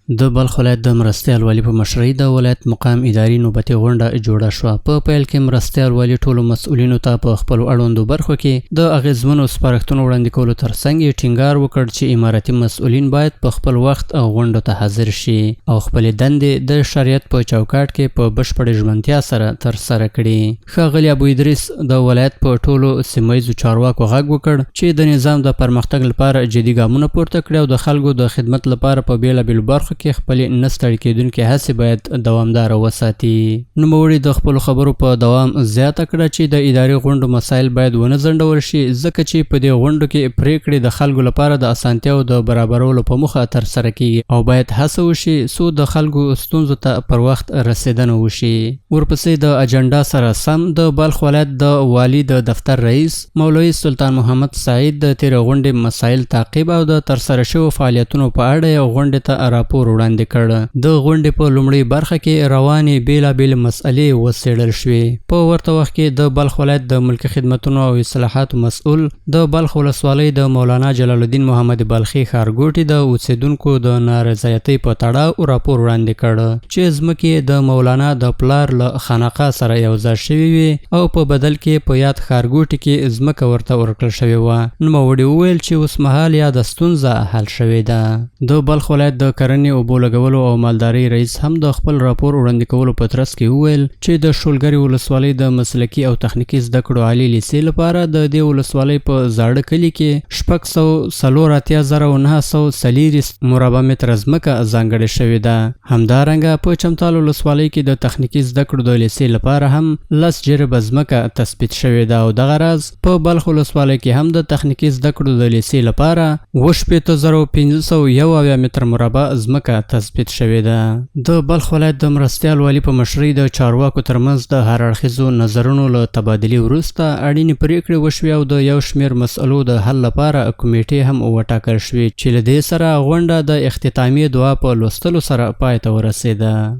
د بلخ ولایت د مرستیال والي په مشرۍ د ولایت مقام اداري نوبتي غونډه جوړه شوه. په پیل کې مرستیال والي ټولو مسؤلینو ته په خپلو اړوندو برخو کې د اغیزمنو سپارښتنو وړاندې کولو ترڅنګ یې ټینګار وکړ چې اماراتي مسؤلین باید په خپل وخت غونډو ته حاضر شي او خپلې دندې د شریعت په چوکاټ کې په بشپړې ژمنتیا سره ترسره کړي. ښاغلي ابو ادریس د ولایت په ټولو سیمهییزو چارواکو غږ وکړ چې د نظام د پرمختګ لپاره جدي ګامونه پورته کړي او د خلکو د خدمت لپاره په بیلابیلو برخو کې خپلې نه ستړي کېدونکې هڅې باید دوامداره وساتي. نوموړي د خپلو خبرو په دوام زیاته کړه چې د اداري غونډو مسایل باید ونه ځنډول شي ځکه چې په دې غونډو کې پریکړې د خلکو لپاره د اسانتیاو د برابرولو په موخه ترسره کیږي او باید هڅه وشي څو د خلکو ستونزو ته پر وخت رسیدنه وشي. ورپسې د اجنډا سره سم د بلخ ولایت د والي د دفتر رئیس مولوي سلطان محمد سعید د تیرې غونډې مسایل تعقیب او د ترسره شویو فعالیتونو په اړه یو غونډې ته راپور وړاندې کړ. د غونډې په لومړۍ برخه کې روانې بیلابېلې مسئلې وڅېړل شوې. په ورته وخت کې د بلخ ولایت د ملکي خدمتونو او اصلاحاتو مسؤل د بلخ ولسوالۍ د مولانا جلال الدین محمد بلخي ښارګوټي د اوسیدونکو د نارضایتۍ په تړاو راپور وړاندې کړ چې ځمکې د مولانا د پلار له خانقاه سره یوځای شوې وي او په بدل کې په یاد ښارګوټي کې ځمکه ورته ورکړل شوې وه. نوموړي وویل چې اوس مهال یاده ستونزه حل شوې ده. د بلخ ولایت د کرنې اوبو لګولو او مالدارۍ رئیس هم د خپل راپور وړاندې کولو په ترڅ کې وویل چې د شولګرې ولسوالۍ د مسلکي او تخنیکي زده کړو عالي لیسې لپاره د دې ولسوالۍ په زاړه کلي کې 684,940 مربع متره ځمکه ځانګړې شوې ده. همدارنګه په چمتال ولسوالۍ کې د تخنیکي زده کړو د لیسې لپاره هم 10 جریبه ځمکه تثبیت شوې ده او دغه راز په بلخ ولسوالۍ کې هم د تخنیکي زده کړو د لیسې لپاره 8,571 متره مربع ځمکه تثبیت شوې ده. د بلخ ولایت د مرستیال والي په مشرۍ د چارواکو ترمنځ د هر اړخیزو نظرونو له تبادلې وروسته اړینې پریکړې وشوې او د یو شمېر مسئلو د حل لپاره کمیټې هم وټاکل شوې چې له دې سره غونډه د اختتامیې دعا په لوستلو سره پای ته ورسېده.